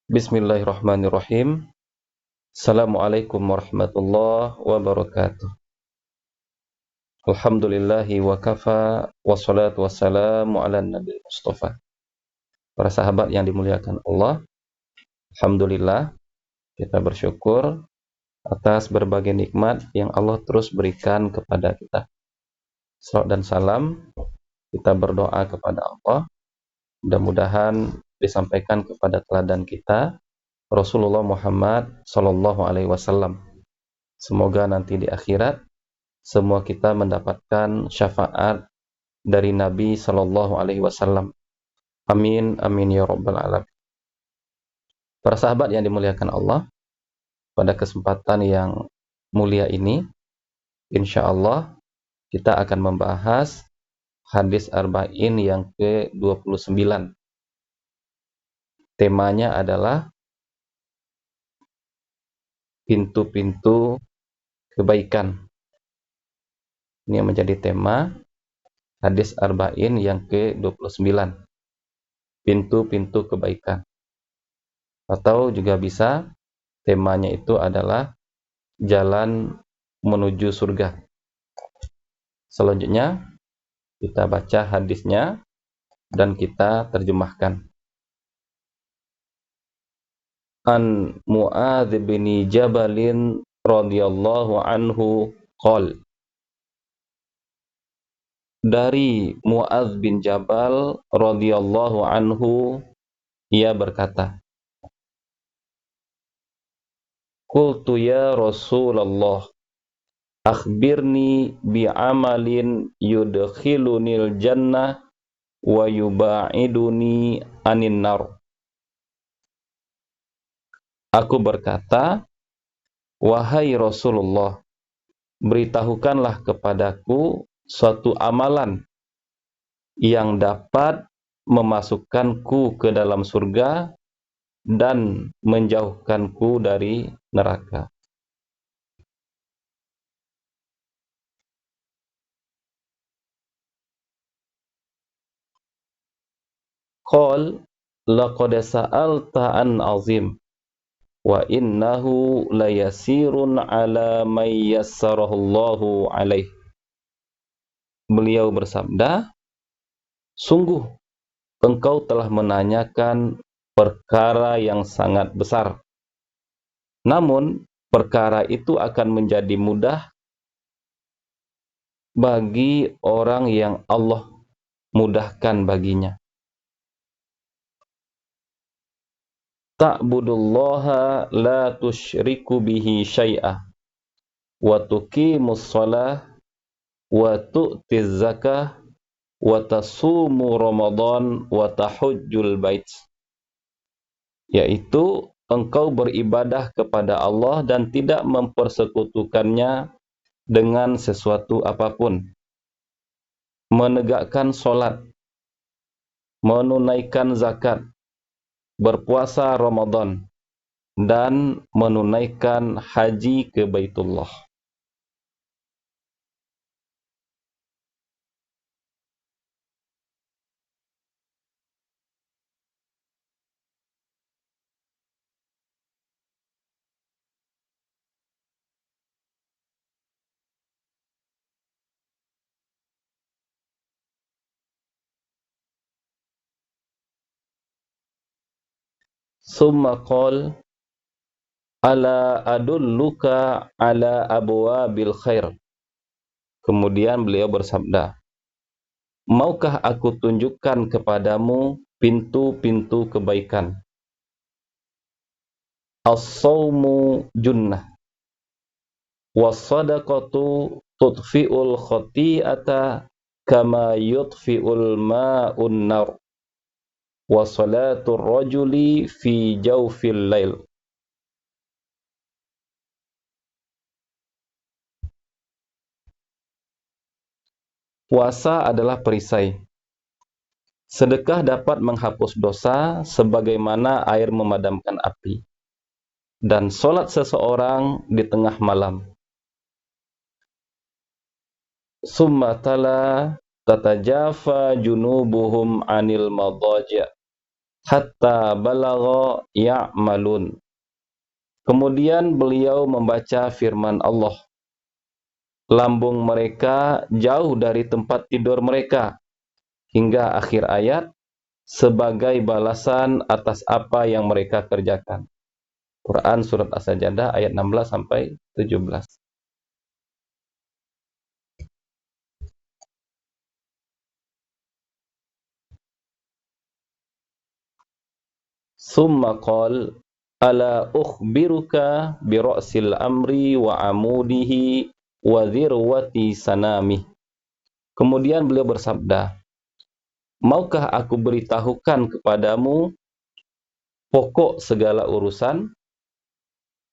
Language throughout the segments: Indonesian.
Bismillahirrahmanirrahim. Assalamualaikum warahmatullahi wabarakatuh. Alhamdulillahi wa kafa, wassalatu wassalamu ala nabi mustafa. Para sahabat yang dimuliakan Allah, Alhamdulillah kita bersyukur atas berbagai nikmat yang Allah terus berikan kepada kita. Salawat dan salam kita berdoa kepada Allah, mudah-mudahan disampaikan kepada teladan kita Rasulullah Muhammad sallallahu alaihi wasallam. Semoga nanti di akhirat semua kita mendapatkan syafaat dari Nabi sallallahu alaihi wasallam. Amin amin ya rabbal alamin. Para sahabat yang dimuliakan Allah, pada kesempatan yang mulia ini insyaallah kita akan membahas hadis arba'in yang ke-29. Temanya adalah pintu-pintu kebaikan. Ini yang menjadi tema hadis arba'in yang ke-29. Pintu-pintu kebaikan. Atau juga bisa temanya itu adalah jalan menuju surga. Selanjutnya kita baca hadisnya dan kita terjemahkan. An Mu'adz bin Jabalin radhiyallahu anhu qol. Dari Mu'adz bin Jabal radhiyallahu anhu ia berkata, Qultu ya Rasulullah, akhbirni bi'amalin yudkhilunil jannah wa yuba'iduni anin nar. Aku berkata, wahai Rasulullah, beritahukanlah kepadaku suatu amalan yang dapat memasukkanku ke dalam surga dan menjauhkanku dari neraka. Qal laqad sa'alta an azim wa innahu layasirun ala may yassarahullahu alaih. Beliau bersabda, sungguh engkau telah menanyakan perkara yang sangat besar. Namun perkara itu akan menjadi mudah bagi orang yang Allah mudahkan baginya. Ta'budullaha la tusyriku bihi syai'ah wa tuqimus shalah wa tu'tiz zakah wa tasumu ramadan wa tahujjul bait. Yaitu engkau beribadah kepada Allah dan tidak mempersekutukannya dengan sesuatu apapun, menegakkan sholat, menunaikan zakat, berpuasa Ramadan, dan menunaikan haji ke Baitullah. Summa qol ala adulluka ala abwabil khair. Kemudian beliau bersabda, maukah aku tunjukkan kepadamu pintu-pintu kebaikan? As-sawmu junnah, was-sadaqatu tudfi'ul khati'ata kama yudfi'ul ma'un nar, wa salatul rajuli fi jawfil lail. Puasa adalah perisai. Sedekah dapat menghapus dosa sebagaimana air memadamkan api. Dan solat seseorang di tengah malam. Summa tala tatajafa junubuhum anil madaja. hatta balagha ya'malun. Kemudian beliau membaca firman Allah, lambung mereka jauh dari tempat tidur mereka, hingga akhir ayat, sebagai balasan atas apa yang mereka kerjakan. Quran Surat As-Sajdah ayat 16 sampai 17. Summa qal, ala ukhbiruka bi ra'sil amri wa amudihi wa dhirwati sanamih. Kemudian beliau bersabda, maukah aku beritahukan kepadamu pokok segala urusan,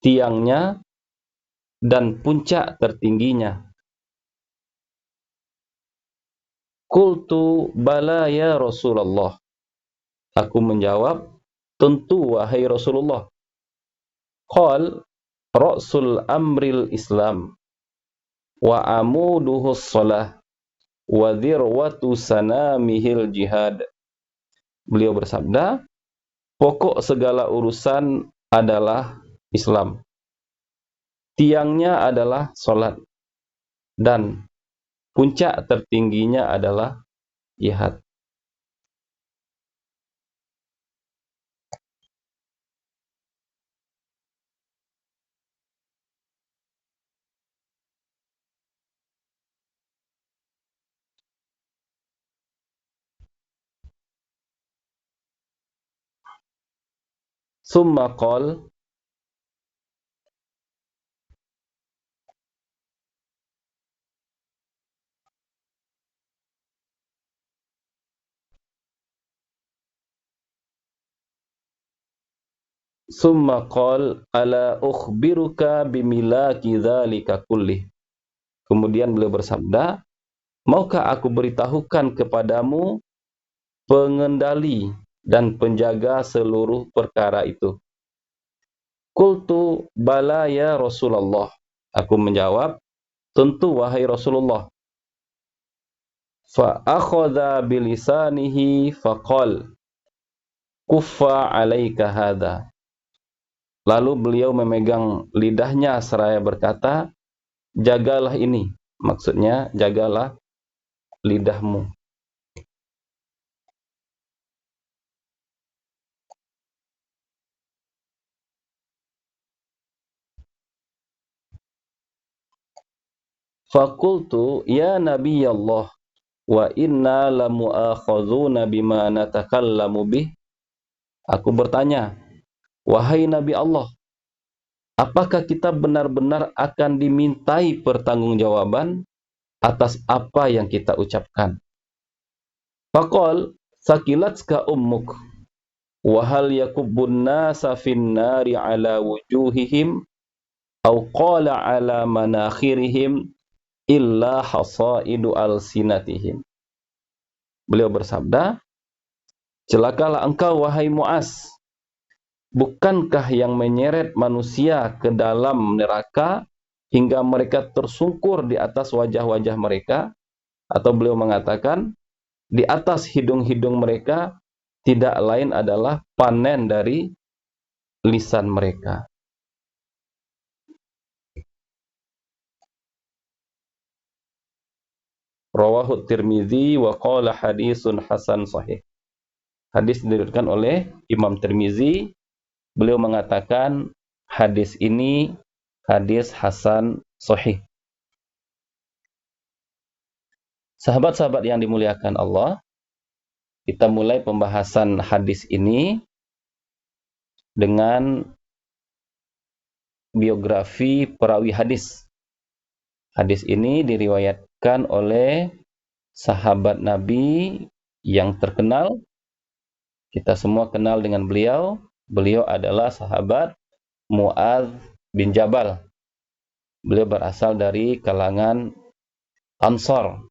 tiangnya, dan puncak tertingginya? Qultu bala ya Rasulullah. Aku menjawab, tentu wahai Rasulullah. Qal ra'sul amril Islam wa amuduhus salah wa dhirwatu sanamihil jihad. Beliau bersabda, pokok segala urusan adalah Islam. Tiangnya adalah salat dan puncak tertingginya adalah jihad. Summa qal, ala ukhbiruka bimilaki dzalika kullih. Kemudian beliau bersabda, maukah aku beritahukan kepadamu pengendali dan penjaga seluruh perkara itu? Qultu bala ya Rasulullah. Aku menjawab, tentu wahai Rasulullah. Fa akhadha bilisanihi faqal kuffa alaika hadha. Lalu beliau memegang lidahnya seraya berkata, jagalah ini. Maksudnya, jagalah lidahmu. Faqultu ya Nabi Allah, wa inna lamu'akhadzuna bima natakallamu bih. Aku bertanya, wahai Nabi Allah, apakah kita benar-benar akan dimintai pertanggungjawaban atas apa yang kita ucapkan? Faqal sakilatska ummuk wa hal yakubbun nasa fin nari ala wujuhihim aw qala ala manakhirihim illa hasaidu alsinatihim. Beliau bersabda, celakalah engkau wahai Muaz, bukankah yang menyeret manusia ke dalam neraka hingga mereka tersungkur di atas wajah-wajah mereka? Atau beliau mengatakan, di atas hidung-hidung mereka tidak lain adalah panen dari lisan mereka. Rawahu Tirmizi wa qala hadisun hasan sahih. Hadis diriwayatkan oleh Imam Tirmizi. Beliau mengatakan hadis ini hadis hasan sahih. Sahabat-sahabat yang dimuliakan Allah, kita mulai pembahasan hadis ini dengan biografi perawi hadis. Hadis ini diriwayatkan oleh sahabat Nabi yang terkenal. Kita semua kenal dengan beliau. Beliau adalah sahabat Mu'adz bin Jabal. Beliau berasal dari kalangan Ansar.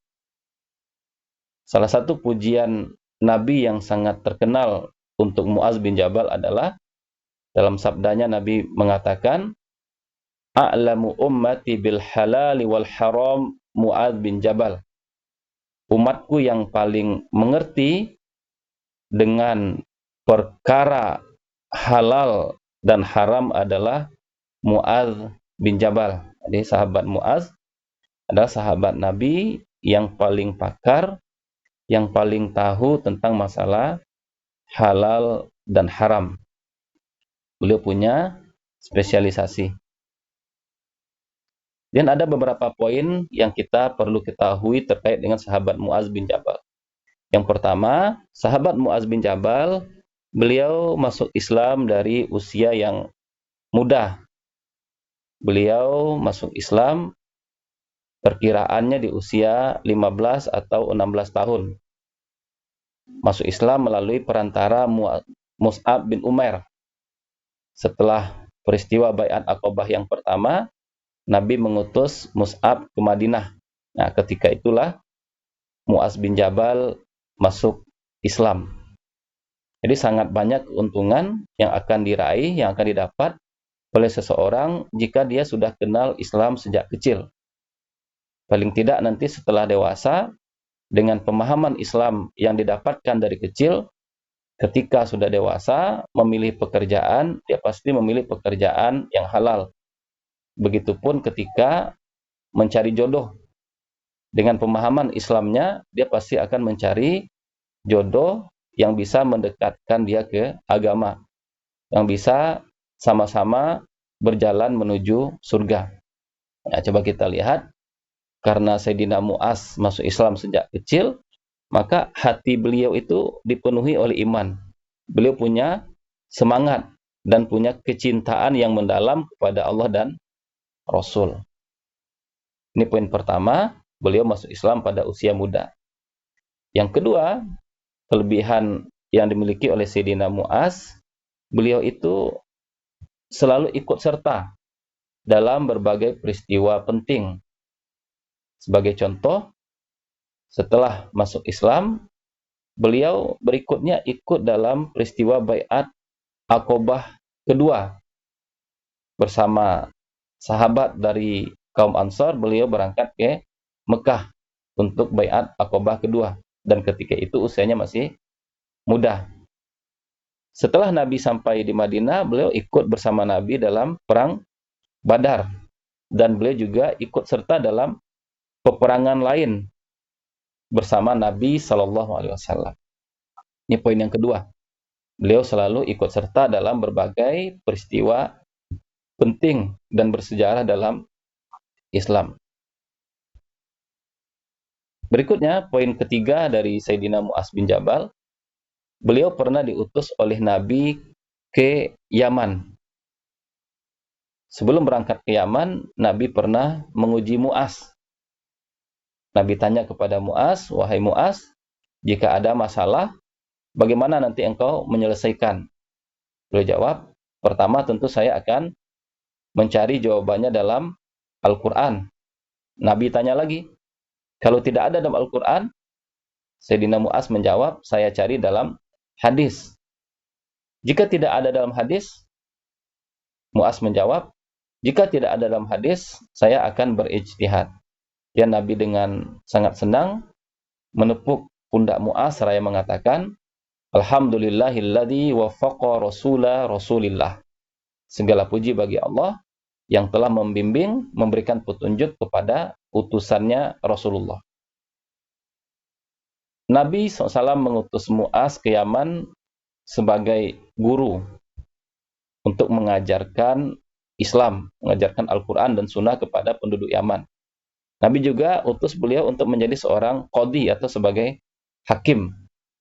Salah satu pujian Nabi yang sangat terkenal untuk Mu'adz bin Jabal adalah dalam sabdanya Nabi mengatakan, a'lamu ummati bil halali wal haram Mu'adz bin Jabal. Umatku yang paling mengerti dengan perkara halal dan haram adalah Mu'adz bin Jabal. Jadi sahabat Mu'adz adalah sahabat Nabi yang paling pakar, yang paling tahu tentang masalah halal dan haram. Beliau punya spesialisasi. Dan ada beberapa poin yang kita perlu ketahui terkait dengan sahabat Mu'adz bin Jabal. Yang pertama, sahabat Mu'adz bin Jabal, beliau masuk Islam dari usia yang muda. Beliau masuk Islam perkiraannya di usia 15 atau 16 tahun. Masuk Islam melalui perantara Mus'ab bin Umair. Setelah peristiwa Bai'at Aqabah yang pertama, Nabi mengutus Mus'ab ke Madinah. Nah, ketika itulah Mu'adz bin Jabal masuk Islam. Jadi sangat banyak keuntungan yang akan diraih, yang akan didapat oleh seseorang jika dia sudah kenal Islam sejak kecil. Paling tidak nanti setelah dewasa, dengan pemahaman Islam yang didapatkan dari kecil, ketika sudah dewasa, memilih pekerjaan, dia pasti memilih pekerjaan yang halal. Begitupun ketika mencari jodoh. Dengan pemahaman Islamnya, dia pasti akan mencari jodoh yang bisa mendekatkan dia ke agama. Yang bisa sama-sama berjalan menuju surga. Nah, coba kita lihat. Karena Sayyidina Mu'adz masuk Islam sejak kecil, maka hati beliau itu dipenuhi oleh iman. Beliau punya semangat dan punya kecintaan yang mendalam kepada Allah dan Rasul. Ini poin pertama, beliau masuk Islam pada usia muda. Yang kedua, kelebihan yang dimiliki oleh Sayyidina Mu'adz, beliau itu selalu ikut serta dalam berbagai peristiwa penting. Sebagai contoh, setelah masuk Islam, beliau berikutnya ikut dalam peristiwa Bai'at Aqabah kedua. Bersama sahabat dari kaum Ansar, beliau berangkat ke Mekah untuk Bai'at Aqabah kedua. Dan ketika itu usianya masih muda. Setelah Nabi sampai di Madinah, beliau ikut bersama Nabi dalam perang Badar. Dan beliau juga ikut serta dalam peperangan lain bersama Nabi SAW. Ini poin yang kedua. Beliau selalu ikut serta dalam berbagai peristiwa penting dan bersejarah dalam Islam. Berikutnya, poin ketiga dari Sayyidina Mu'adz bin Jabal. Beliau pernah diutus oleh Nabi ke Yaman. Sebelum berangkat ke Yaman, Nabi pernah menguji Mu'adz. Nabi tanya kepada Mu'adz, "Wahai Mu'adz, jika ada masalah, bagaimana nanti engkau menyelesaikan?" Beliau jawab, "Pertama tentu saya akan mencari jawabannya dalam Al-Quran." Nabi tanya lagi, "Kalau tidak ada dalam Al-Quran?" Sayyidina Mu'adz menjawab, "Saya cari dalam hadis." Jika tidak ada dalam hadis, Mu'adz menjawab, "Jika tidak ada dalam hadis, saya akan berijtihad." Dan Nabi dengan sangat senang menepuk pundak Mu'adz seraya mengatakan, "Alhamdulillahilladzi waffaqa Rasulillah." Segala puji bagi Allah yang telah membimbing, memberikan petunjuk kepada utusannya Rasulullah. Nabi SAW mengutus Mu'adz ke Yaman sebagai guru untuk mengajarkan Islam, mengajarkan Al-Quran dan Sunnah kepada penduduk Yaman. Nabi juga utus beliau untuk menjadi seorang qadhi atau sebagai hakim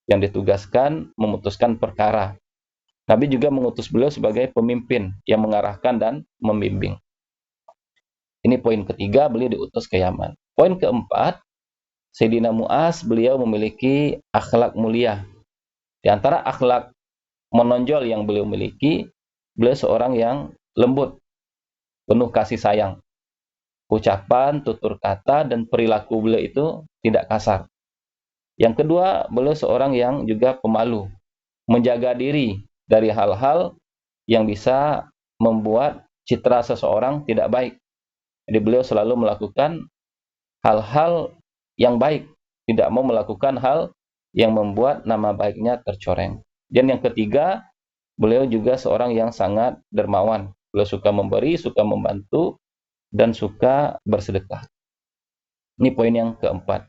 yang ditugaskan memutuskan perkara. Nabi juga mengutus beliau sebagai pemimpin yang mengarahkan dan membimbing. Ini poin ketiga, beliau diutus ke Yaman. Poin keempat, Sayyidina Mu'adz beliau memiliki akhlak mulia. Di antara akhlak menonjol yang beliau miliki, beliau seorang yang lembut, penuh kasih sayang. Ucapan, tutur kata, dan perilaku beliau itu tidak kasar. Yang kedua, beliau seorang yang juga pemalu, menjaga diri dari hal-hal yang bisa membuat citra seseorang tidak baik. Jadi beliau selalu melakukan hal-hal yang baik, tidak mau melakukan hal yang membuat nama baiknya tercoreng. Dan yang ketiga, beliau juga seorang yang sangat dermawan. Beliau suka memberi, suka membantu, dan suka bersedekah. Ini poin yang keempat.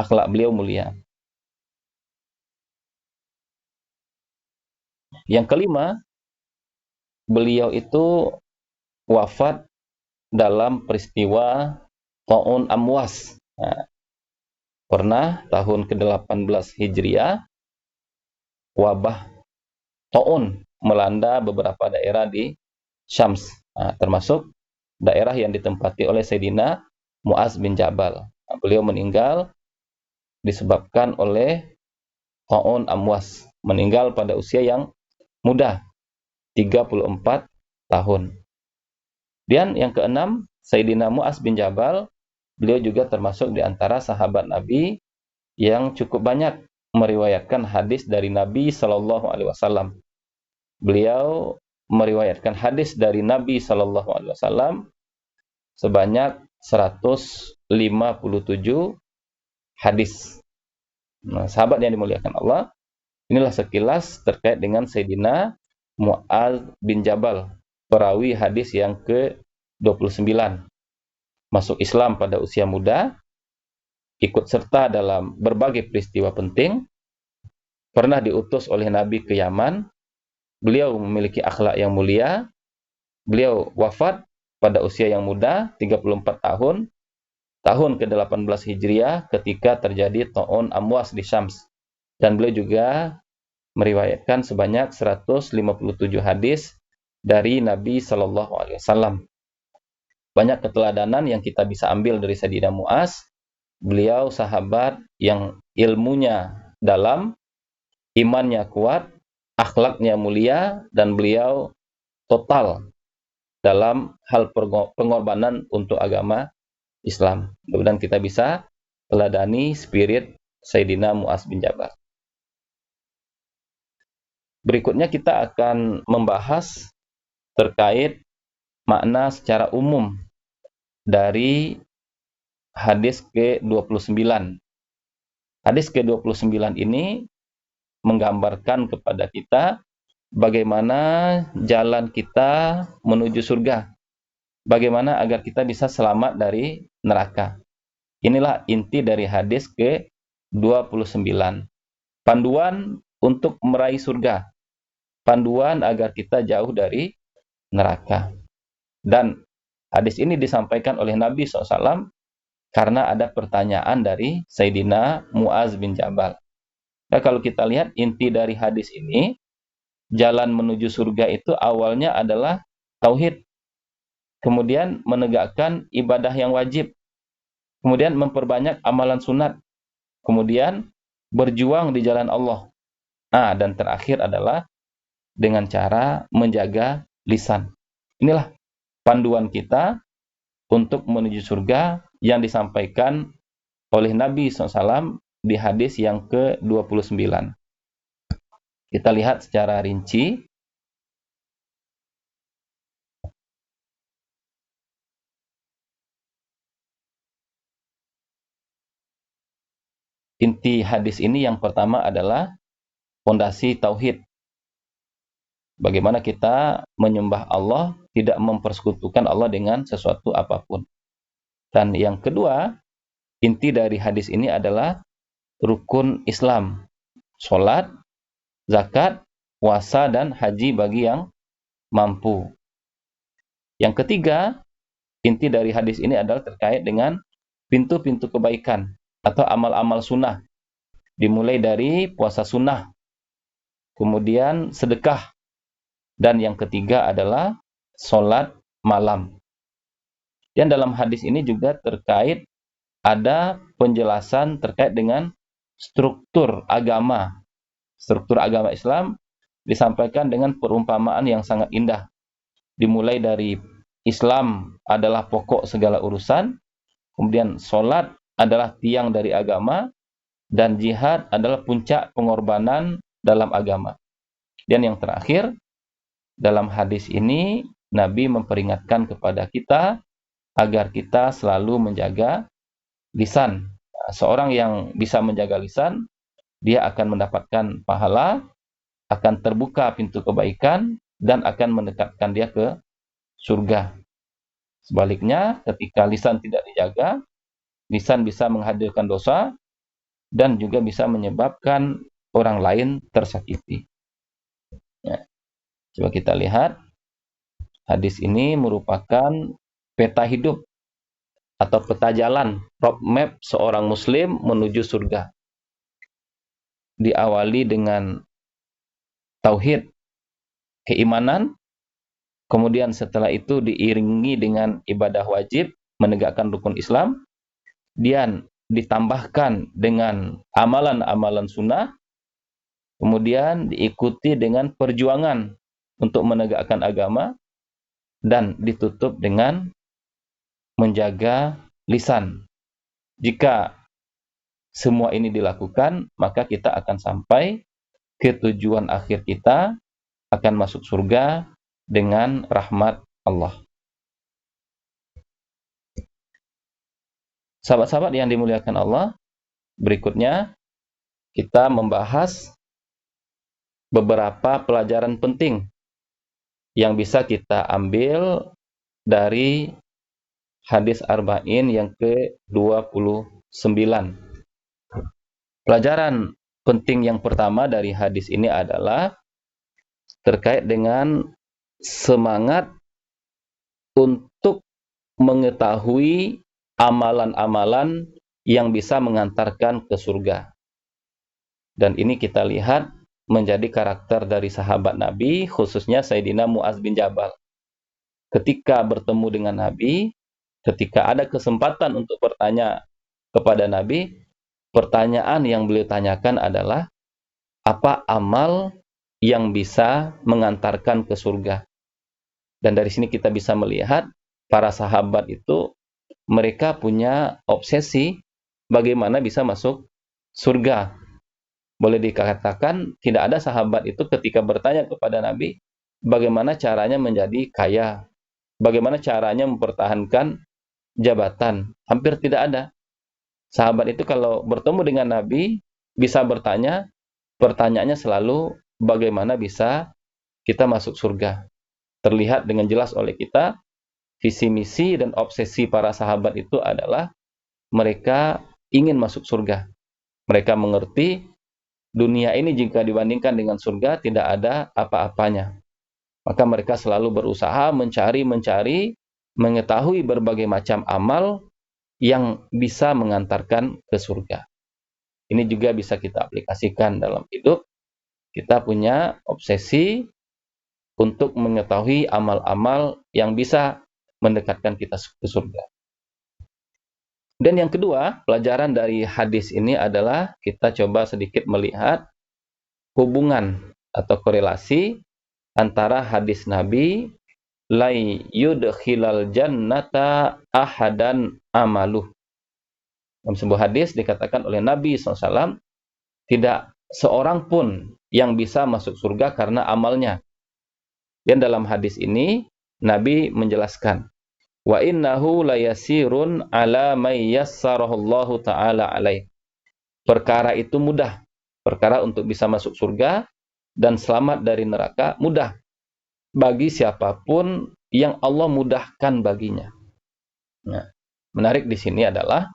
Akhlak beliau mulia. Yang kelima, beliau itu wafat dalam peristiwa Ta'un Amwas. Nah, pernah tahun ke-18 Hijriah, wabah Ta'un melanda beberapa daerah di Syams, termasuk daerah yang ditempati oleh Sayyidina Mu'az bin Jabal. Beliau meninggal disebabkan oleh Ta'un Amwas, meninggal pada usia yang muda, 34 tahun. Dan yang keenam, Sayyidina Mu'az bin Jabal, beliau juga termasuk di antara sahabat Nabi yang cukup banyak meriwayatkan hadis dari Nabi Shallallahu Alaihi Wasallam. Beliau meriwayatkan hadis dari Nabi Shallallahu Alaihi Wasallam sebanyak 157 hadis. Nah, sahabat yang dimuliakan Allah, inilah sekilas terkait dengan Sayyidina Mu'az bin Jabal, perawi hadis yang ke-29. Masuk Islam pada usia muda, ikut serta dalam berbagai peristiwa penting, pernah diutus oleh Nabi ke Yaman, beliau memiliki akhlak yang mulia, beliau wafat pada usia yang muda, 34 tahun, tahun ke-18 Hijriah ketika terjadi Ta'un Amwas di Syams. Dan beliau juga meriwayatkan sebanyak 157 hadis dari Nabi Shallallahu Alaihi Wasallam. Banyak keteladanan yang kita bisa ambil dari Sayyidina Mu'az. Beliau sahabat yang ilmunya dalam, imannya kuat, akhlaknya mulia, dan beliau total dalam hal pengorbanan untuk agama Islam. Mudah-mudahan kita bisa teladani spirit Sayyidina Mu'az bin Jabal. Berikutnya kita akan membahas terkait makna secara umum dari hadis ke-29. Hadis ke-29 ini menggambarkan kepada kita bagaimana jalan kita menuju surga. Bagaimana agar kita bisa selamat dari neraka. Inilah inti dari hadis ke-29. Panduan untuk meraih surga. Panduan agar kita jauh dari neraka. Dan hadis ini disampaikan oleh Nabi SAW karena ada pertanyaan dari Sayyidina Mu'az bin Jabal. Nah, kalau kita lihat inti dari hadis ini, jalan menuju surga itu awalnya adalah tauhid. Kemudian menegakkan ibadah yang wajib. Kemudian memperbanyak amalan sunat. Kemudian berjuang di jalan Allah. Dan terakhir adalah dengan cara menjaga lisan. Inilah panduan kita untuk menuju surga yang disampaikan oleh Nabi SAW di hadis yang ke-29. Kita lihat secara rinci. Inti hadis ini yang pertama adalah fondasi tauhid. Bagaimana kita menyembah Allah, tidak mempersekutukan Allah dengan sesuatu apapun. Dan yang kedua, inti dari hadis ini adalah rukun Islam. Sholat, zakat, puasa, dan haji bagi yang mampu. Yang ketiga, inti dari hadis ini adalah terkait dengan pintu-pintu kebaikan atau amal-amal sunnah. Dimulai dari puasa sunnah, kemudian sedekah, dan yang ketiga adalah sholat malam. Dan dalam hadis ini juga terkait ada penjelasan terkait dengan struktur agama. Struktur agama Islam disampaikan dengan perumpamaan yang sangat indah. Dimulai dari Islam adalah pokok segala urusan, kemudian sholat adalah tiang dari agama, dan jihad adalah puncak pengorbanan dalam agama. Dan yang terakhir, dalam hadis ini Nabi memperingatkan kepada kita agar kita selalu menjaga lisan. Seorang yang bisa menjaga lisan, dia akan mendapatkan pahala, akan terbuka pintu kebaikan dan akan mendekatkan dia ke surga. Sebaliknya, ketika lisan tidak dijaga, lisan bisa menghadirkan dosa dan juga bisa menyebabkan orang lain tersakiti. Ya, coba kita lihat, hadis ini merupakan peta hidup atau peta jalan, roadmap seorang muslim menuju surga. Diawali dengan tauhid, keimanan, kemudian setelah itu diiringi dengan ibadah wajib, menegakkan rukun Islam, dan ditambahkan dengan amalan-amalan sunnah, kemudian diikuti dengan perjuangan untuk menegakkan agama, dan ditutup dengan menjaga lisan. Jika semua ini dilakukan, maka kita akan sampai ke tujuan akhir kita, akan masuk surga dengan rahmat Allah. Sahabat-sahabat yang dimuliakan Allah, berikutnya kita membahas beberapa pelajaran penting yang bisa kita ambil dari hadis Arba'in yang ke-29. Pelajaran penting yang pertama dari hadis ini adalah terkait dengan semangat untuk mengetahui amalan-amalan yang bisa mengantarkan ke surga. Dan ini kita lihat menjadi karakter dari sahabat Nabi, khususnya Sayyidina Mu'adz bin Jabal. Ketika bertemu dengan Nabi, ketika ada kesempatan untuk bertanya kepada Nabi, pertanyaan yang beliau tanyakan adalah, apa amal yang bisa mengantarkan ke surga? Dan dari sini kita bisa melihat, para sahabat itu, mereka punya obsesi bagaimana bisa masuk surga. Boleh dikatakan, tidak ada sahabat itu ketika bertanya kepada Nabi, bagaimana caranya menjadi kaya, bagaimana caranya mempertahankan jabatan. Hampir tidak ada. Sahabat itu kalau bertemu dengan Nabi, bisa bertanya, pertanyaannya selalu, bagaimana bisa kita masuk surga. Terlihat dengan jelas oleh kita, visi misi dan obsesi para sahabat itu adalah, mereka ingin masuk surga. Mereka mengerti, dunia ini jika dibandingkan dengan surga, tidak ada apa-apanya. Maka mereka selalu berusaha mencari, mengetahui berbagai macam amal yang bisa mengantarkan ke surga. Ini juga bisa kita aplikasikan dalam hidup. Kita punya obsesi untuk mengetahui amal-amal yang bisa mendekatkan kita ke surga. Dan yang kedua, pelajaran dari hadis ini adalah kita coba sedikit melihat hubungan atau korelasi antara hadis Nabi, lai yudkhilal jannata ahadan amaluh. Dalam sebuah hadis dikatakan oleh Nabi SAW, tidak seorang pun yang bisa masuk surga karena amalnya. Dan dalam hadis ini, Nabi menjelaskan, wa innahu layasirun ala may yassarahullahu ta'ala alaih. Perkara itu mudah. Perkara untuk bisa masuk surga dan selamat dari neraka mudah bagi siapapun yang Allah mudahkan baginya. Nah, menarik di sini adalah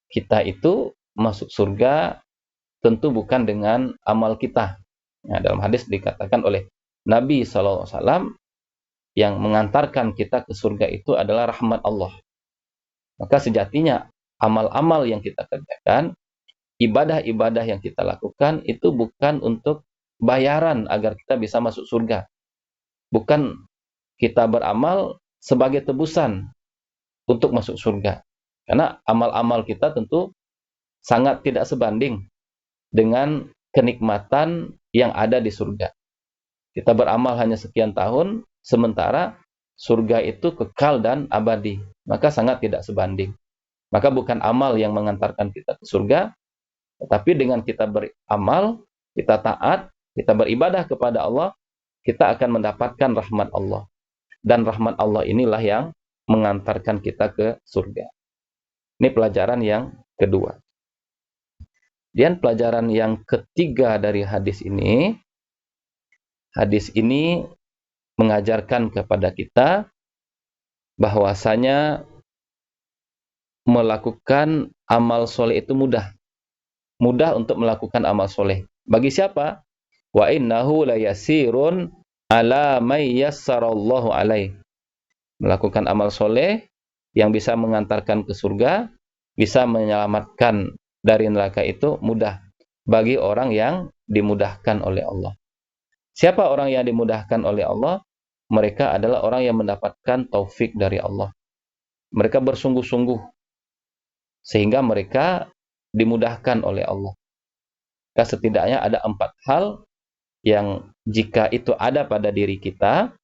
kita itu masuk surga tentu bukan dengan amal kita. Nah, dalam hadis dikatakan oleh Nabi SAW, yang mengantarkan kita ke surga itu adalah rahmat Allah. Maka sejatinya amal-amal yang kita kerjakan, ibadah-ibadah yang kita lakukan itu bukan untuk bayaran agar kita bisa masuk surga. Bukan kita beramal sebagai tebusan untuk masuk surga. Karena amal-amal kita tentu sangat tidak sebanding dengan kenikmatan yang ada di surga. Kita beramal hanya sekian tahun, sementara surga itu kekal dan abadi. Maka sangat tidak sebanding. Maka bukan amal yang mengantarkan kita ke surga, tetapi dengan kita beramal, kita taat, kita beribadah kepada Allah, kita akan mendapatkan rahmat Allah. Dan rahmat Allah inilah yang mengantarkan kita ke surga. Ini pelajaran yang kedua. Dan pelajaran yang ketiga dari hadis ini, Hadis ini mengajarkan kepada kita bahwasanya melakukan amal soleh itu mudah. Mudah untuk melakukan amal soleh. Bagi siapa? Wa innahu layasirun ala may yassarallahu alaih. Melakukan amal soleh yang bisa mengantarkan ke surga, bisa menyelamatkan dari neraka itu mudah bagi orang yang dimudahkan oleh Allah. Siapa orang yang dimudahkan oleh Allah? Mereka adalah orang yang mendapatkan taufik dari Allah. Mereka bersungguh-sungguh sehingga mereka dimudahkan oleh Allah. Setidaknya ada 4 hal yang jika itu ada pada diri kita,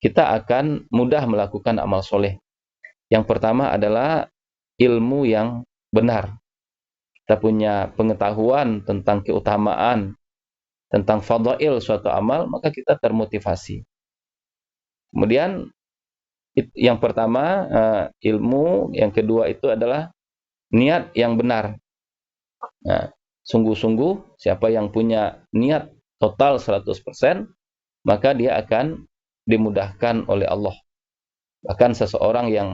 kita akan mudah melakukan amal soleh. Yang pertama adalah ilmu yang benar. Kita punya pengetahuan tentang keutamaan, tentang fadail suatu amal, maka kita termotivasi. Kemudian yang pertama ilmu, yang kedua itu adalah niat yang benar. Nah, sungguh-sungguh siapa yang punya niat total 100%, maka dia akan dimudahkan oleh Allah. Bahkan seseorang yang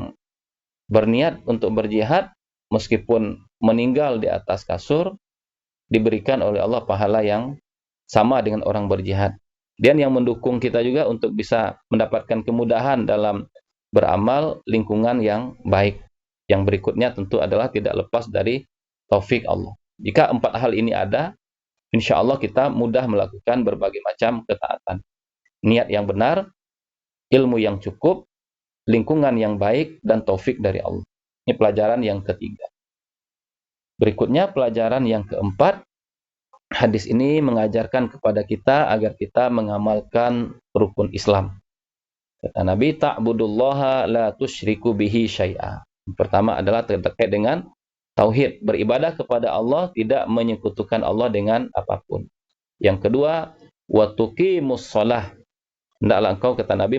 berniat untuk berjihad, meskipun meninggal di atas kasur, diberikan oleh Allah pahala yang sama dengan orang berjihad. Dan yang mendukung kita juga untuk bisa mendapatkan kemudahan dalam beramal, lingkungan yang baik. Yang berikutnya tentu adalah tidak lepas dari taufik Allah. Jika 4 hal ini ada, insya Allah kita mudah melakukan berbagai macam ketaatan. Niat yang benar, ilmu yang cukup, lingkungan yang baik, dan taufik dari Allah. Ini pelajaran yang ketiga. Berikutnya pelajaran yang keempat. Hadis ini mengajarkan kepada kita agar kita mengamalkan rukun Islam. Kata Nabi, ta'budullaha la tusyriku bihi syai'a. Yang pertama adalah terkait dengan tauhid, beribadah kepada Allah, tidak menyekutukan Allah dengan apapun. Yang kedua, wa tuqimus shalah. Hendaklah engkau, kata Nabi,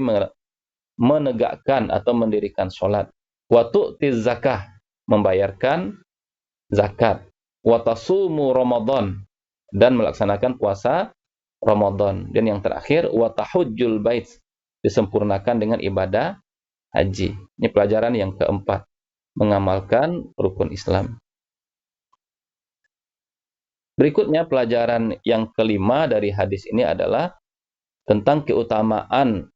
menegakkan atau mendirikan salat. Wa tu'tiz zakah, membayarkan zakat. Wa tasumu Ramadan, dan melaksanakan puasa Ramadan. Dan yang terakhir, wa tahujjul bait, disempurnakan dengan ibadah haji. Ini pelajaran yang keempat, mengamalkan rukun Islam. Berikutnya pelajaran yang kelima dari hadis ini adalah tentang keutamaan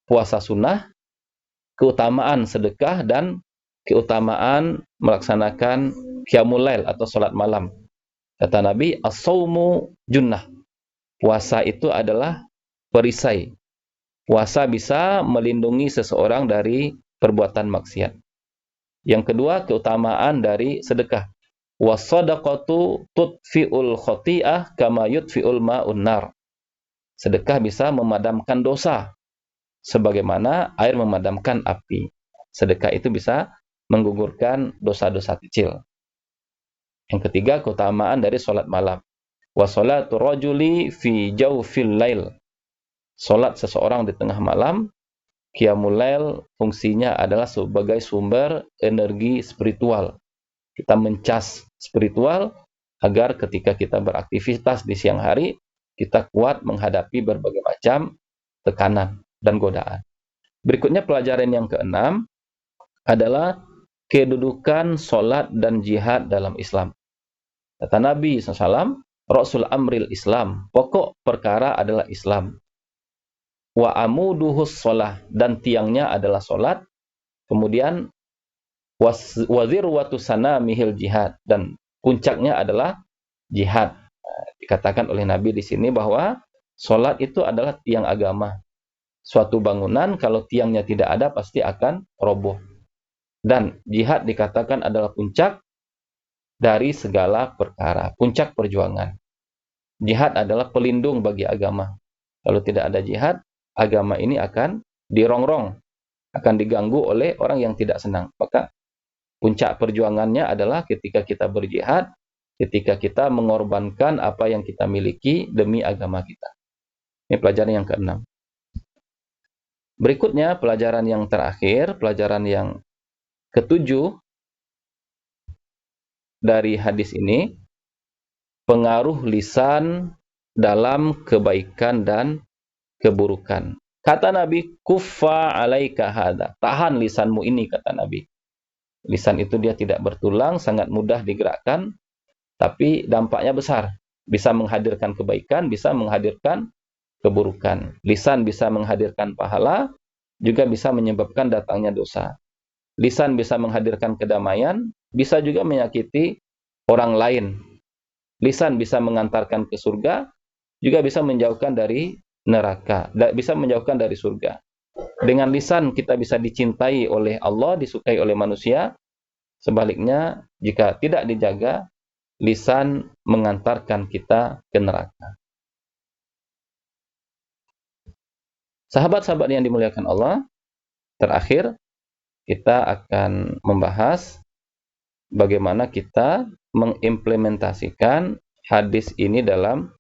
puasa sunnah, keutamaan sedekah, dan keutamaan melaksanakan qiyamul lail atau salat malam. Kata Nabi, as-saumu junnah. Puasa itu adalah perisai. Puasa bisa melindungi seseorang dari perbuatan maksiat. Yang kedua, keutamaan dari sedekah. Was-sadaqatu tudfi'ul khati'ah kama yudfi'ul ma'un nar. Sedekah bisa memadamkan dosa sebagaimana air memadamkan api. Sedekah itu bisa menggugurkan dosa-dosa kecil. Yang ketiga, keutamaan dari salat malam. Wa salatu rajuli fi jawfil lail. Salat seseorang di tengah malam, qiyamul lail, fungsinya adalah sebagai sumber energi spiritual. Kita mencas spiritual agar ketika kita beraktivitas di siang hari, kita kuat menghadapi berbagai macam tekanan dan godaan. Berikutnya pelajaran yang keenam adalah kedudukan salat dan jihad dalam Islam. Kata Nabi SAW, Rasul Amril Islam, pokok perkara adalah Islam. Wa amuduhus sholah, dan tiangnya adalah sholat. Kemudian wazirwatu sanamihil jihad, dan puncaknya adalah jihad. Dikatakan oleh Nabi di sini bahwa sholat itu adalah tiang agama. Suatu bangunan kalau tiangnya tidak ada pasti akan roboh. Dan jihad dikatakan adalah puncak dari segala perkara, puncak perjuangan. Jihad adalah pelindung bagi agama. Kalau tidak ada jihad, agama ini akan dirongrong, akan diganggu oleh orang yang tidak senang. Maka puncak perjuangannya adalah ketika kita berjihad, ketika kita mengorbankan apa yang kita miliki demi agama kita. Ini pelajaran yang keenam. Berikutnya pelajaran yang terakhir, pelajaran yang ketujuh dari hadis ini, pengaruh lisan dalam kebaikan dan keburukan. Kata Nabi, kuffa alaika hada. Tahan lisanmu ini, kata Nabi. Lisan itu dia tidak bertulang, sangat mudah digerakkan, tapi dampaknya besar. Bisa menghadirkan kebaikan, bisa menghadirkan keburukan. Lisan bisa menghadirkan pahala, juga bisa menyebabkan datangnya dosa. Lisan bisa menghadirkan kedamaian, bisa juga menyakiti orang lain. Lisan bisa mengantarkan ke surga, juga bisa menjauhkan dari neraka, bisa menjauhkan dari surga. Dengan lisan kita bisa dicintai oleh Allah, disukai oleh manusia. Sebaliknya, jika tidak dijaga, lisan mengantarkan kita ke neraka. Sahabat-sahabat yang dimuliakan Allah, terakhir kita akan membahas bagaimana kita mengimplementasikan hadis ini dalam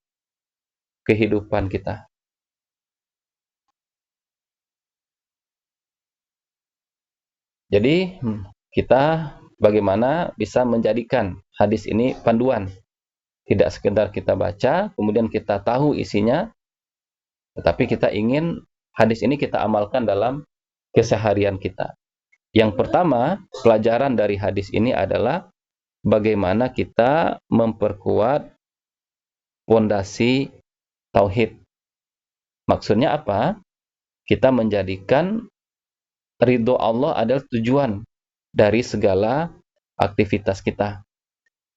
kehidupan kita. Jadi, kita bagaimana bisa menjadikan hadis ini panduan. Tidak sekedar kita baca, kemudian kita tahu isinya, tetapi kita ingin hadis ini kita amalkan dalam keseharian kita. Yang pertama, pelajaran dari hadis ini adalah bagaimana kita memperkuat fondasi tauhid. Maksudnya apa? Kita menjadikan ridho Allah adalah tujuan dari segala aktivitas kita.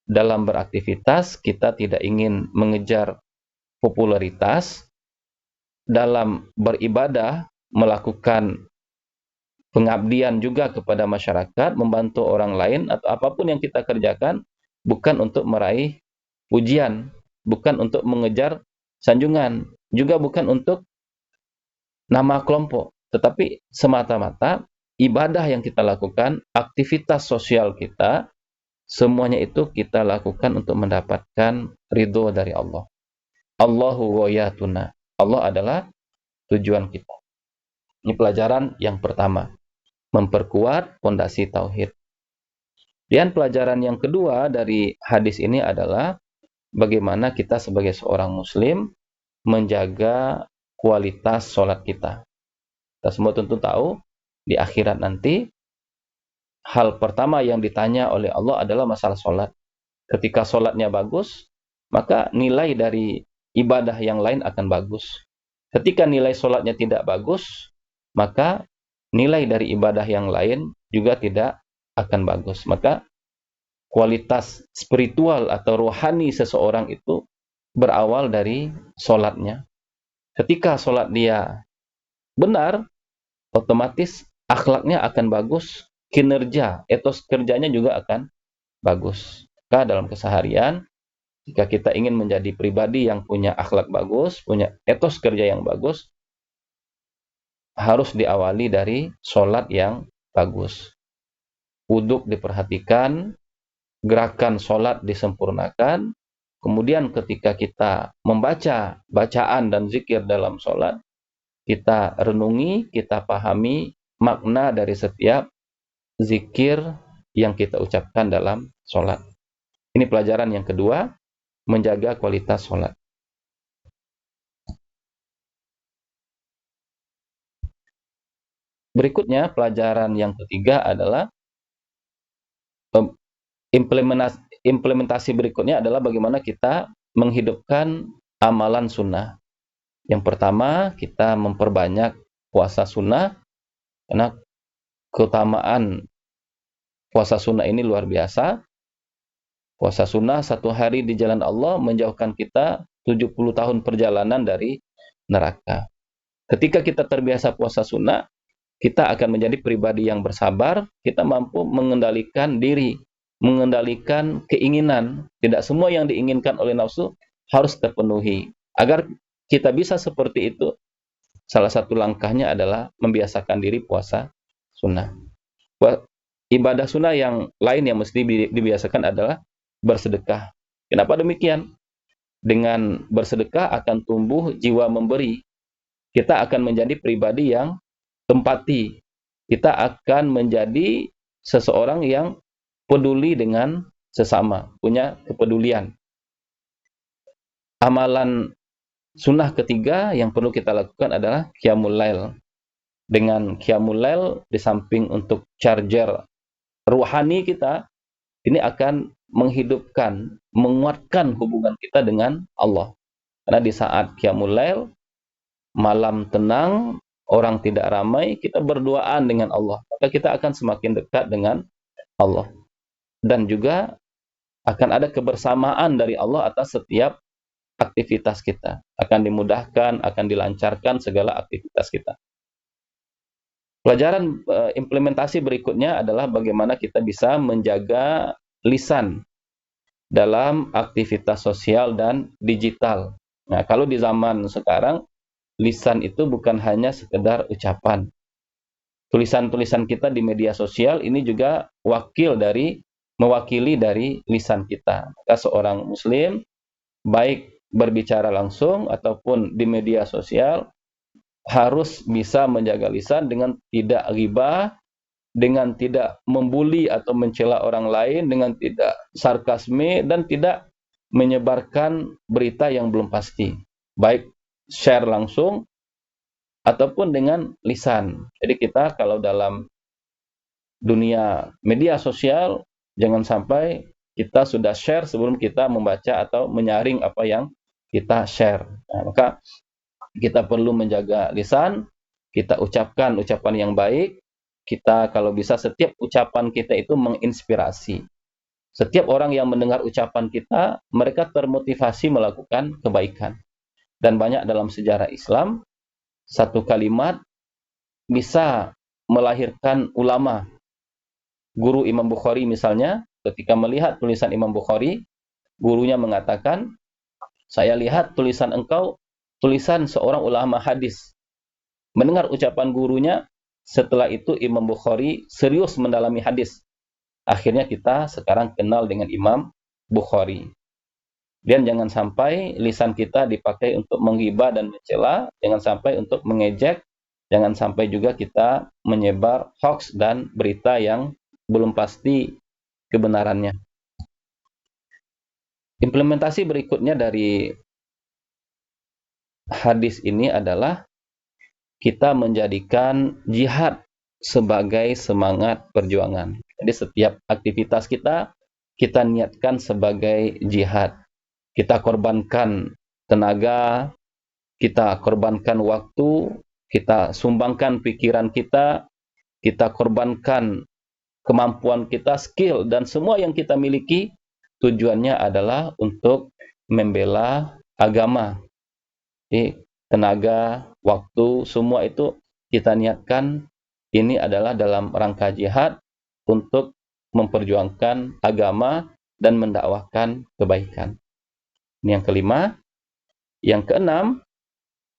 Dalam beraktivitas, kita tidak ingin mengejar popularitas. Dalam beribadah, melakukan pengabdian juga kepada masyarakat, membantu orang lain, atau apapun yang kita kerjakan, bukan untuk meraih pujian, bukan untuk mengejar sanjungan, juga bukan untuk nama kelompok, tetapi semata-mata ibadah yang kita lakukan, aktivitas sosial kita, semuanya itu kita lakukan untuk mendapatkan ridho dari Allah. Allahu ghayatuna. Allah adalah tujuan kita. Ini pelajaran yang pertama. Memperkuat fondasi tauhid. Dan pelajaran yang kedua dari hadis ini adalah bagaimana kita sebagai seorang muslim menjaga kualitas sholat kita. Kita semua tentu tahu di akhirat nanti hal pertama yang ditanya oleh Allah adalah masalah sholat. Ketika sholatnya bagus, maka nilai dari ibadah yang lain akan bagus. Ketika nilai sholatnya tidak bagus, maka nilai dari ibadah yang lain juga tidak akan bagus. Maka kualitas spiritual atau rohani seseorang itu berawal dari sholatnya. Ketika sholat dia benar, otomatis akhlaknya akan bagus, kinerja, etos kerjanya juga akan bagus. Maka dalam keseharian, jika kita ingin menjadi pribadi yang punya akhlak bagus, punya etos kerja yang bagus, harus diawali dari sholat yang bagus. Wudhu diperhatikan, gerakan sholat disempurnakan, kemudian ketika kita membaca bacaan dan zikir dalam sholat, kita renungi, kita pahami makna dari setiap zikir yang kita ucapkan dalam sholat. Ini pelajaran yang kedua, menjaga kualitas sholat. Berikutnya, pelajaran yang ketiga adalah implementasi berikutnya adalah bagaimana kita menghidupkan amalan sunnah. Yang pertama, kita memperbanyak puasa sunnah, karena keutamaan puasa sunnah ini luar biasa. Puasa sunnah 1 hari di jalan Allah menjauhkan kita 70 tahun perjalanan dari neraka. Ketika kita terbiasa puasa sunnah, kita akan menjadi pribadi yang bersabar, kita mampu mengendalikan diri, mengendalikan keinginan. Tidak semua yang diinginkan oleh nafsu harus terpenuhi. Agar kita bisa seperti itu, salah satu langkahnya adalah membiasakan diri puasa sunnah. Ibadah sunnah yang lain yang mesti dibiasakan adalah bersedekah. Kenapa demikian? Dengan bersedekah akan tumbuh jiwa memberi. Kita akan menjadi pribadi yang empati. Kita akan menjadi seseorang yang peduli dengan sesama, punya kepedulian. Amalan Sunnah ketiga yang perlu kita lakukan adalah qiyamul lail. Dengan qiyamul lail, di samping untuk charger ruhani kita, ini akan menghidupkan, menguatkan hubungan kita dengan Allah. Karena di saat qiyamul lail, malam tenang, orang tidak ramai, kita berduaan dengan Allah. Maka kita akan semakin dekat dengan Allah. Dan juga akan ada kebersamaan dari Allah atas setiap aktivitas kita. Akan dimudahkan, akan dilancarkan segala aktivitas kita. Pelajaran implementasi berikutnya adalah bagaimana kita bisa menjaga lisan dalam aktivitas sosial dan digital. Nah, kalau di zaman sekarang, lisan itu bukan hanya sekedar ucapan. Tulisan-tulisan kita di media sosial ini juga mewakili dari lisan kita. Maka seorang muslim, baik berbicara langsung ataupun di media sosial, harus bisa menjaga lisan dengan tidak ghibah, dengan tidak membuli atau mencela orang lain, dengan tidak sarkasme, dan tidak menyebarkan berita yang belum pasti. Baik share langsung ataupun dengan lisan. Jadi kita kalau dalam dunia media sosial, jangan sampai kita sudah share sebelum kita membaca atau menyaring apa yang kita share. Nah, maka kita perlu menjaga lisan, kita ucapkan ucapan yang baik, kita kalau bisa setiap ucapan kita itu menginspirasi. Setiap orang yang mendengar ucapan kita, mereka termotivasi melakukan kebaikan. Dan banyak dalam sejarah Islam, satu kalimat bisa melahirkan ulama. Guru Imam Bukhari misalnya, ketika melihat tulisan Imam Bukhari, gurunya mengatakan, saya lihat tulisan engkau tulisan seorang ulama hadis. Mendengar ucapan gurunya, setelah itu Imam Bukhari serius mendalami hadis. Akhirnya kita sekarang kenal dengan Imam Bukhari. Dan jangan sampai lisan kita dipakai untuk menghibah dan mencela, jangan sampai untuk mengejek, jangan sampai juga kita menyebar hoax dan berita yang belum pasti kebenarannya. Implementasi berikutnya dari hadis ini adalah kita menjadikan jihad sebagai semangat perjuangan. Jadi setiap aktivitas kita niatkan sebagai jihad. Kita korbankan tenaga, kita korbankan waktu, kita sumbangkan pikiran kita korbankan kemampuan kita, skill, dan semua yang kita miliki, tujuannya adalah untuk membela agama. Jadi, tenaga, waktu, semua itu kita niatkan ini adalah dalam rangka jihad untuk memperjuangkan agama dan mendakwahkan kebaikan. Ini yang kelima. Yang keenam,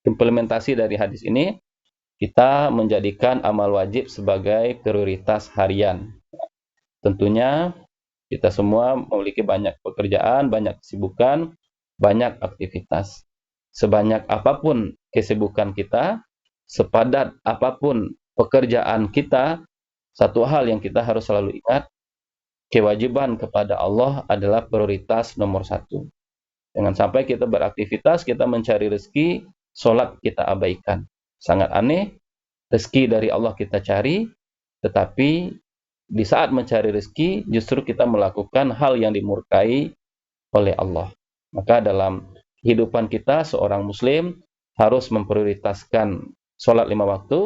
implementasi dari hadis ini, kita menjadikan amal wajib sebagai prioritas harian. Tentunya kita semua memiliki banyak pekerjaan, banyak kesibukan, banyak aktivitas. Sebanyak apapun kesibukan kita, sepadat apapun pekerjaan kita, satu hal yang kita harus selalu ingat, kewajiban kepada Allah adalah prioritas nomor satu. Jangan sampai kita beraktivitas, kita mencari rezeki, sholat kita abaikan. Sangat aneh, rezeki dari Allah kita cari, tetapi di saat mencari rezeki, justru kita melakukan hal yang dimurkai oleh Allah. Maka dalam kehidupan kita, seorang muslim harus memprioritaskan sholat 5 waktu.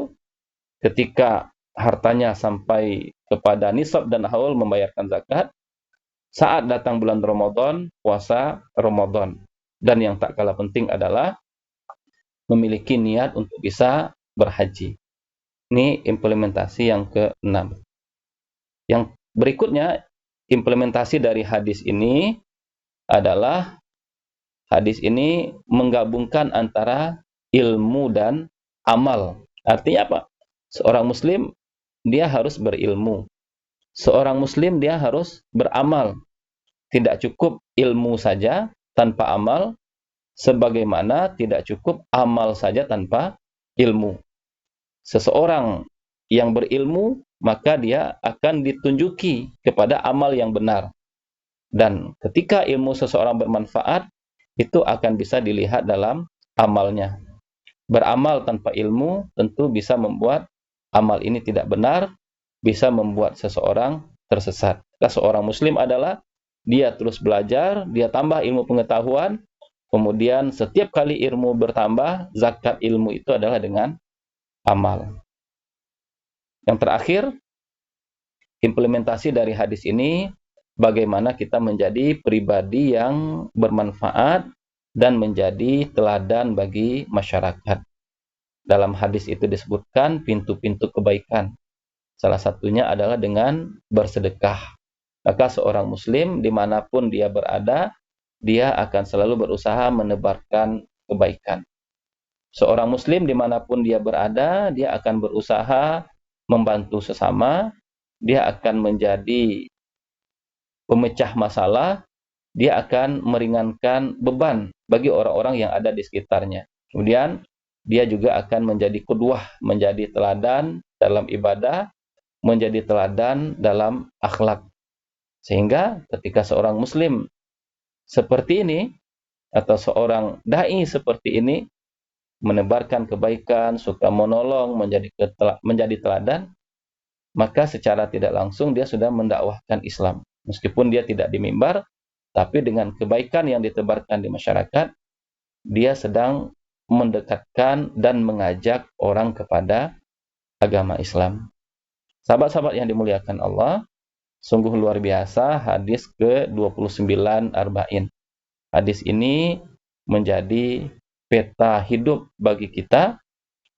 Ketika hartanya sampai kepada nisab dan haul membayarkan zakat, saat datang bulan Ramadan, puasa Ramadan. Dan yang tak kalah penting adalah memiliki niat untuk bisa berhaji. Ini implementasi yang ke-6. Yang berikutnya, implementasi dari hadis ini adalah hadis ini menggabungkan antara ilmu dan amal. Artinya apa? Seorang muslim dia harus berilmu. Seorang muslim dia harus beramal. Tidak cukup ilmu saja tanpa amal, sebagaimana tidak cukup amal saja tanpa ilmu. Seseorang yang berilmu, maka dia akan ditunjuki kepada amal yang benar. Dan ketika ilmu seseorang bermanfaat, itu akan bisa dilihat dalam amalnya. Beramal tanpa ilmu tentu bisa membuat amal ini tidak benar, bisa membuat seseorang tersesat. Seorang muslim adalah dia terus belajar, dia tambah ilmu pengetahuan, kemudian setiap kali ilmu bertambah, zakat ilmu itu adalah dengan amal. Yang terakhir, implementasi dari hadis ini, bagaimana kita menjadi pribadi yang bermanfaat dan menjadi teladan bagi masyarakat. Dalam hadis itu disebutkan pintu-pintu kebaikan. Salah satunya adalah dengan bersedekah. Maka seorang muslim dimanapun dia berada, dia akan selalu berusaha menebarkan kebaikan. Seorang muslim dimanapun dia berada, dia akan berusaha membantu sesama, dia akan menjadi pemecah masalah, dia akan meringankan beban bagi orang-orang yang ada di sekitarnya. Kemudian, dia juga akan menjadi qudwah, menjadi teladan dalam ibadah, menjadi teladan dalam akhlak. Sehingga ketika seorang muslim seperti ini, atau seorang da'i seperti ini, menebarkan kebaikan, suka menolong, menjadi teladan, maka secara tidak langsung dia sudah mendakwahkan Islam. Meskipun dia tidak di mimbar, tapi dengan kebaikan yang ditebarkan di masyarakat, dia sedang mendekatkan dan mengajak orang kepada agama Islam. Sahabat-sahabat yang dimuliakan Allah, sungguh luar biasa hadis ke-29 Arba'in. Hadis ini menjadi peta hidup bagi kita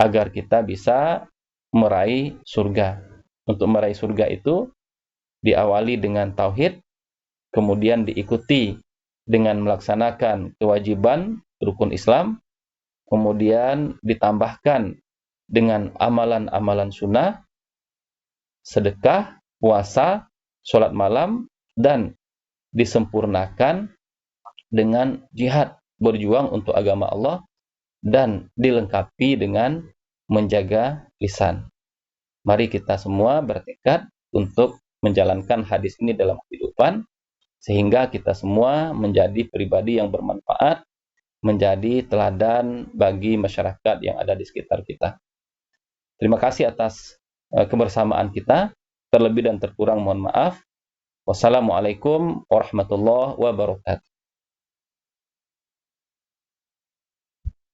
agar kita bisa meraih surga. Untuk meraih surga itu diawali dengan tauhid, kemudian diikuti dengan melaksanakan kewajiban rukun Islam, kemudian ditambahkan dengan amalan-amalan sunnah, sedekah, puasa, sholat malam, dan disempurnakan dengan jihad, berjuang untuk agama Allah, dan dilengkapi dengan menjaga lisan. Mari kita semua bertekad untuk menjalankan hadis ini dalam kehidupan, sehingga kita semua menjadi pribadi yang bermanfaat, menjadi teladan bagi masyarakat yang ada di sekitar kita. Terima kasih atas kebersamaan kita. Terlebih dan terkurang mohon maaf. Wassalamualaikum warahmatullahi wabarakatuh.